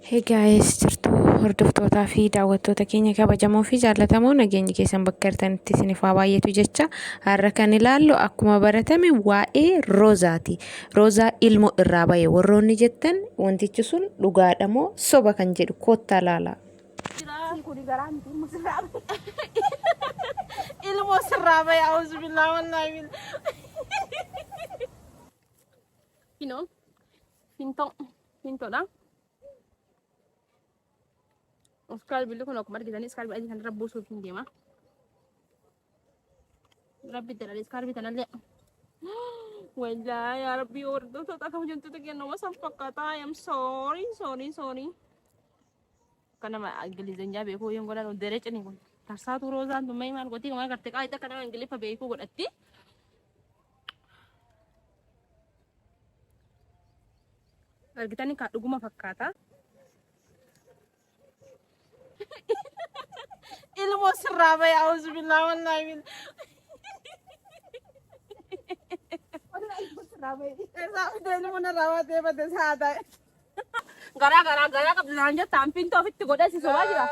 Hey guys, jirtu hordoftootaa fi daawwattoota keenya kabajamoo fi jaallatamoo nageenyi keessan bakka jirtanitti isiniif haa baay'atu jecha har'a kan ilaallu akkuma baratame waa'ee roozaati. Roozaa ilmoo irraa bahe warroonni jettan wantichi sun dhugaadha moo soba kan jedhu kottaa laala. Ilmoo sirraa bahe auzu billahi wallahi Pinto. Sekali bila kau nak kemari kita ni sekali aja kan rebus supin dia mah. Rabbi terada sekali kita nanti. Wajah ya Rabbi ordo tu tak tahu jangan tu kian nama sampai kata I'm sorry. Karena mah Inggerisnya jabe aku yang kau dah derece ni kau. Tersatu rozan tu main mal kau tiga mal kerja kau itu karena Inggeris apa beku kau ati. Kita ni kat rumah fakata. Ilmu seraba ya auzubillah wallahi ilmu seraba ilmu narawat ya pada sada gara kab nanja tampin to fit goda si soba jira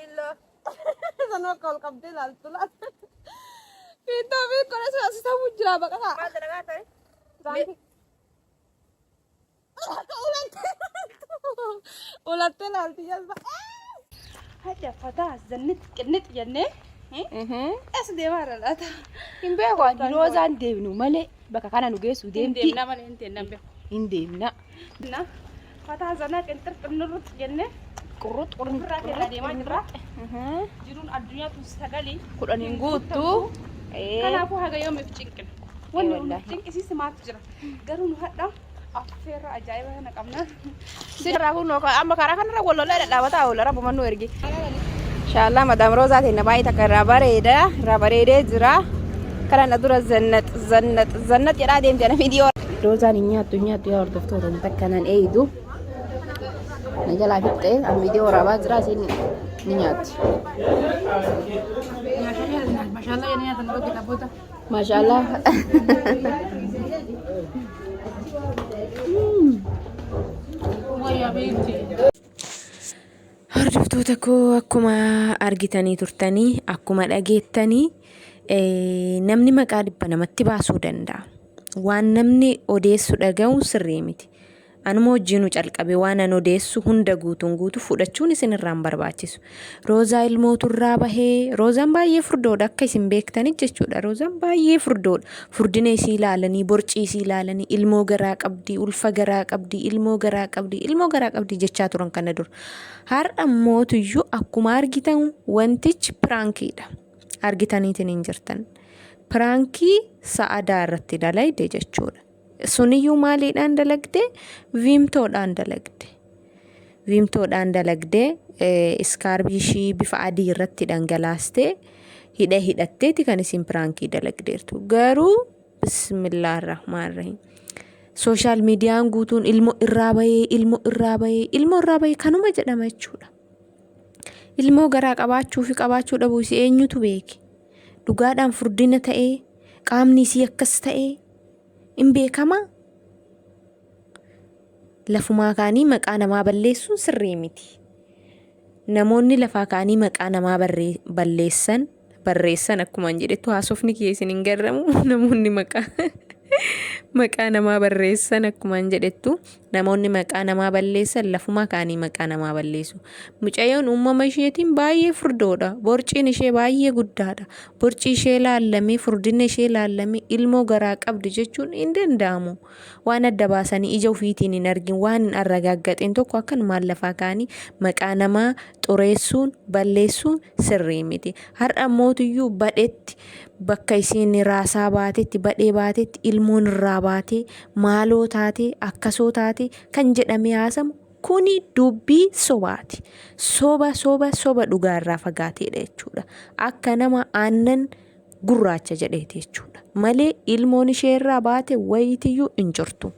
illa sano kol kab de lal tulat pinto vi kore sa sa mujra ba ka ma daga ta ulat lal tiya هذا فتاة زنت كنت جنة إيش ديوار لا تا إن بيقعد روزان دينو ملء بكا كنا نجيس وديم تي ديمنا ملء إن ديمنا نا فتاة زنت كنتر كنورت جنة كروت كرا كنا ديما جرا جرون الدنيا تستغلي كرا نيجوتو كنا أبو هذا يوم بتشينكن والله تشينك إيش سمعت جرا قرون هذا أفكار أجايب هنا كمنا سيرا هون نوكا أما كراكن را ولا لا لا بتاعه ولا رب منو يرجع إن شاء الله مدام روزا هنا باي تكرر رابريدا جرا كنا ندور زنت يلا ديم جانا فيديو روزا نيا تو يور دكتور متكنا أيدو نجلا فيته الفيديو رابع جرا سين نيات ما شاء الله يعني هذا kita buta ما شاء الله Hordoftoota koo akkuma argitanii turtanii akkuma dhageettanii namni maqaa dhibba namatti baasuu danda'a. Waan namni odeessu dhaga'u sirrii miti. Anuma wajjinu calqabe waan an odeessu hunda guutuu fudhachuun isinirraan barbaachisu. Roozaa ilmootu irraa bahee roozaan baay'ee furdoodha akka isin beektanii jechuudha. Roozaan baay'ee furdoodha. Furdina isii ilaalanii borcii isii ilaalanii ilmoo garaa qabdi ulfa garaa qabdi ilmoo garaa qabdi jechaa turan kana dur. Har'a mootuyyuu akkuma argitan wantichi piraankiidha. Argitaniitiin hin jirtan. Piraankii sa'adaa irratti dalayde jechuudha. Suniyyuu maaliidhaan dalagde viimtoodhaan dalagde iskaarbii ishii bifa adii irratti dhangalaaste hidhatteeti kan isin piraankii dalagdeertu garuu bismillaahirrahmaanirrahiim sooshaal miidiyaan guutuun ilmoo irraa bahee kanuma jedhama jechuudha. Ilmoo garaa qabaachuu fi qabaachuu dhabuu isii eenyutu beeke? Dhugaadhaan furdina ta'ee qaamni isii akkas ta'ee in beekama. Lafumaa kaanii maqaa namaa balleessuun sirrii miti. Namoonni lafaa kaanii maqaa namaa barreessan akkuma jedhetu haasofni keessan hin garramu. Namoonni maqaa namaa barreessan akkuma jedhetu namoonni maqaa namaa balleessan lafumaa kaanii maqaa namaa balleessu. Mucayyoon uumama isheetiin baay'ee furdoodha. Borciin ishee baay'ee guddaadha. Borcii ishee laallamee furdina ishee laallamee ilmoo garaa qabdi jechuun hin danda'amu. Waan adda baasanii ija ofiitiin hin argin waan hin arragaaggaxeen tokko akkanumaan lafaa kaanii maqaa namaa xureessuun balleessuun sirrii miti. Har'a mootuyyuu badhetti bakka isiin raasaa baatetti badhee baatetti ilmoon irraa baatee maaloo taatee akkasoo taatee kan jedhame haasamu kuni dubbii sobaati. Soba dhugaarraa fagaateedha jechuudha. Akka nama aannan gurraacha jedheeti jechuudha. Malee ilmoon ishee irraa baate wayitiyyuu hin jirtu.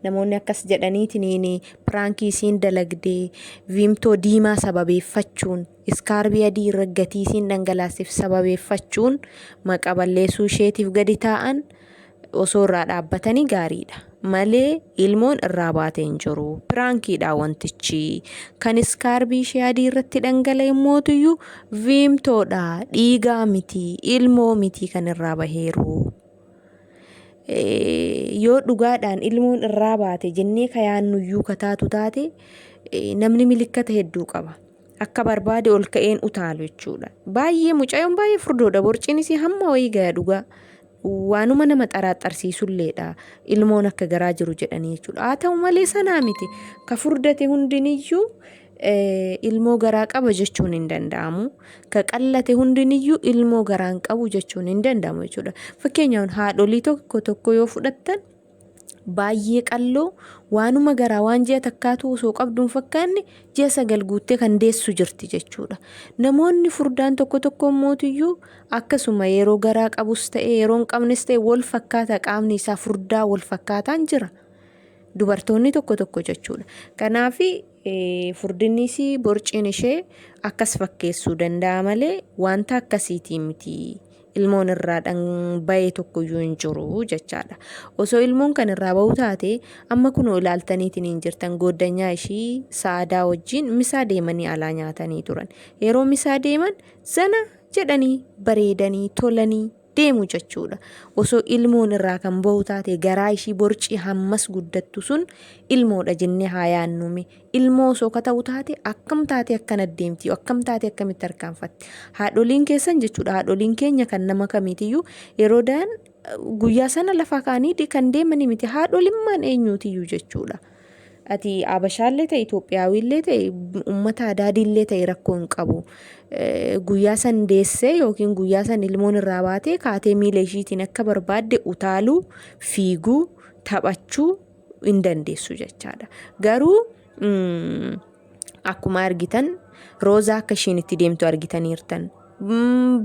Namoonni akkas jedhaniitiin piraankii isiin dalagdee viimtoo diimaa sababeeffachuun iskaarbii adii irra gatii isiin dhangalaasif sababeeffachuun maqaa balleessuu isheetiif gadi taa'an osoo irraa dhaabbatanii gaariidha. malee ilmoon irraa baatee hin jiru. Piraankiidha wantichi. Kan iskaarbii ishee adii irratti dhangala'e mootiyyuu viimtoodha. Dhiigaa miti, ilmoo miti kan irraa baheeru. Yoo dhugaadhaan ilmoon irraa baate jennee kayaannuyyuu kataatu taate namni milikkata hedduu qaba. Akka barbaade ol ka'een utaalu jechuudha. Baay'ee mucaayoon baay'ee furdoodha. Borciinis hamma wayii gaya dhugaa. Waanuma nama xaraxarsiisulleedha. Ilmoon akka garaa jiru jedhanii jechuudha. Haa ta'u malee sanaa miti. Ka furdate hundiniyyuu ilmoo garaa qaba jechuun hin danda'amu. Ka qallate hundiniyyuu ilmoo garaa hin qabu jechuun hin danda'amu jechuudha. Fakkeenyaaf haadholii tokko yoo fudhattan baay'ee qalloo waanuma garaa waan ji'a takkaatu osoo qabduun fakkaanne ji'a 9 guuttee kan deessu jirti jechuudha. Namoonni furdaan tokko mootiyyuu akkasuma yeroo garaa qabus ta'e yeroo hin qabnes ta'e wal fakkaata qaamni isaa furdaa wal fakkaataan jira. Dubartoonni tokko jechuudha. Kanaaf furdinnis borciin ishee akkas fakkeessuu danda'a malee wanta akkasiitii miti. Ilmoon irraa bahee tokkoyyuu hin jiru jechaadha. Osoo ilmoon kan irraa bahu taate amma kunoo ilaaltaniitiin hin jirtan goddanyaa ishii saadaa wajjin misaa deemanii alaa nyaatanii turan. Yeroo misaa deeman zana jedhanii bareedanii tolanii deemu jechuudha. Osoo ilmoon irraa kan bahu taate garaa ishii borcii hammas guddattu sun ilmoodha jennee haa yaannume. Ilmoo osoo ka ta'u taate akkam taate akkana deemti akkam taate akkamitti harkaanfatti. Haadholiin keessan jechuudha. Haadholiin keenya kan nama kamiitiyyuu yeroo da'an guyyaa sana lafa kaanii kan deemanii miti. Haadholimmaan eenyuutiyyuu jechuudha. Ati Abashaallee ta'e Itoophiyaawillee ta'e uummata Adaadiillee ta'e rakkoo hin qabu. Guyyaa san deessee yookiin guyyaa san ilmoon irraa baatee kaatee miila ishiitiin akka barbaadde utaaluu, fiiguu, taphachuu hin dandeessu jechaadha. Garuu akkuma argitan Roozaa akka ishiin itti deemtu argitaniirtan.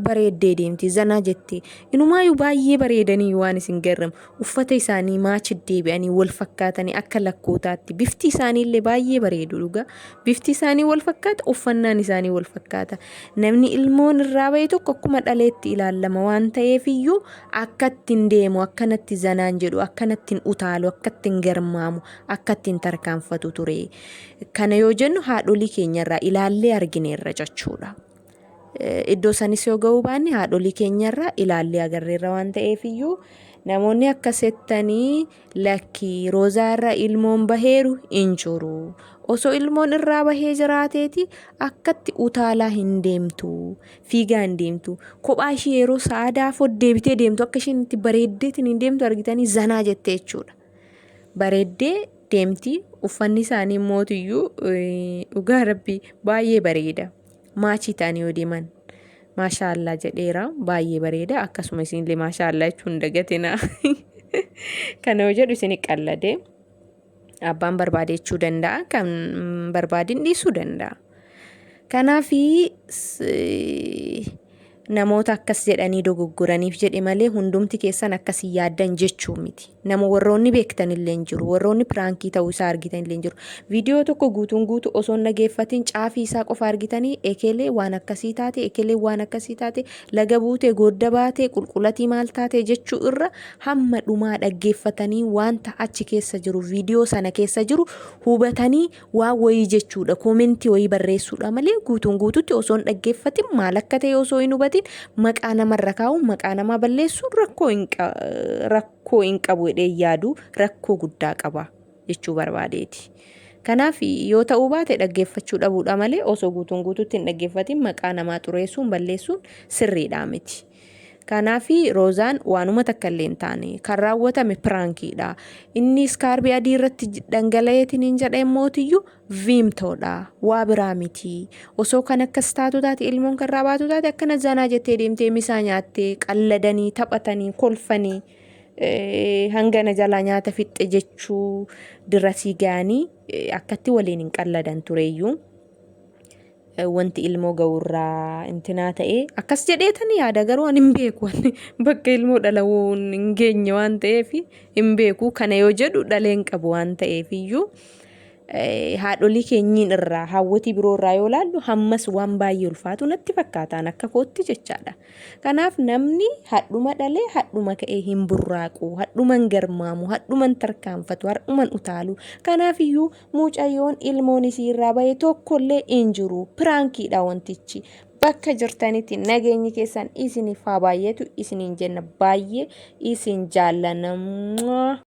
Bareeddee deemti zanaa jettee inumaayyuu baay'ee bareedanii waan isin garramu uffata isaanii maachi deebi'anii wal fakkaatanii akka lakkootaatti bifti isaaniillee baay'ee bareedu dhugaa bifti isaanii wal fakkaata uffannaan isaanii wal fakkaata namni ilmoon irraa bahe tokko akkuma dhaleetti ilaalama waan ta'eefiyyuu akkattiin deemu akkanatti zanaan jedhu akkanattiin utaalu akkattiin garmaamu akkattiin tarkaanfatu ture kana yoo jennu haadholii keenyarraa ilaallee argineerra jechuudha. Iddoo sanis yoo ga'uu baanne haadholii keenyarraa ilaallee agarreerra waan ta'eefiyyuu namoonni akkasettanii lakkii Roozaarraa ilmoon baheeru hin jiru. Osoo ilmoon irraa bahee jiraateeti akkatti utaalaa hin deemtu fiigaa hin deemtu kophaa ishii yeroo sa'aadaa foddeebitee deemtu akka isheen itti bareeddeetiin hin deemtu argitanii zanaa jettee jechuudha. Bareeddee deemti uffanni isaanii mootiyyuu dhugaa rabbii baay'ee bareeda. Maachii ta'anii yoo deeman maashaallah jedheera baay'ee bareeda akkasuma isinillee maashaallah jechuun dagatina kana yoo jedhu isin qallade abbaan barbaade jechuu danda'a kan barbaadin dhiisuu danda'a. Kanaaf namoota akkas jedhanii dogoggoraniif jedhe malee hundumti keessan akkasii yaaddan jechuu miti. Nama warroonni beektan illee hin jiru. Warroonni piraankii ta'uu isaa argitan illee hin jiru. Viidiyoo tokko guutuun guutuu osoo hin dhageeffatin caafii isaa qofa argitanii ekelee waan akkasii taate ekelee waan akkasii taate laga buutee godda baatee qulqullatii maal taate jechuu irra hamma dhumaa dhaggeeffatanii wanta achi keessa jiru viidiyoo sana keessa jiru hubatanii waa wayii jechuudha. Koomentii wayii barreessuudha malee guutuun guutuutti osoo hin dhaggeeffatin maal akka ta'e osoo hin hubatin maqaa namarra kaa'uun maqaa namaa balleessuun rakkoo hin qabu jedhee yaadu rakkoo guddaa qaba jechuu barbaadeeti. Kanaaf yoo ta'uu baate dhaggeeffachuu dhabuudha malee osoo guutuun guutuutti hin dhaggeeffatin maqaa namaa xureessuun balleessuun sirriidha miti. Kanaaf Roozaan waanuma takka illee hin taane kan raawwatame piraankiidha. Inni iskaarbii adii irratti dhangala'eetiin hin jedheen mootiyyuu viimtoodha. Waa biraa miti. Osoo kan akkas taatu taate ilmoon kan raabatu taate akkana zanaa jettee deemtee misaa nyaattee qalladanii taphatanii kolfanii hangana jalaa nyaata fixxe jechuu dirasii ga'anii akkatti waliin hin qalladan tureeyyuu. Wanti ilmoo ga'urraa intinaa ta'ee akkas jedheetanii yaada garuu ani hin beeku bakka ilmoo dhalawuun hin geenye waan ta'eef hin beeku kana yoo jedhu dhaleen qabu waan ta'eef iyyuu haadholii keenyiin irraa hawwatii biroo irraa yoo laallu hammas waan baay'ee ulfaatu natti fakkaataan akka kootti jechaadha. Kanaaf namni hadhuma dhalee hadhuma ka'ee hin burraaqu, hadhuma hin garmaamu, hadhuma hin tarkaanfatu, hadhuma hin utaalu. Kanaaf iyyuu mucayyoon ilmoon isii irraa bahe tokkollee hin jiru. Piraankiidha wantichi. Bakka jirtanitti nageenyi keessan isiniif haa baay'eetu isiniin jenna baay'ee isin jaallanna.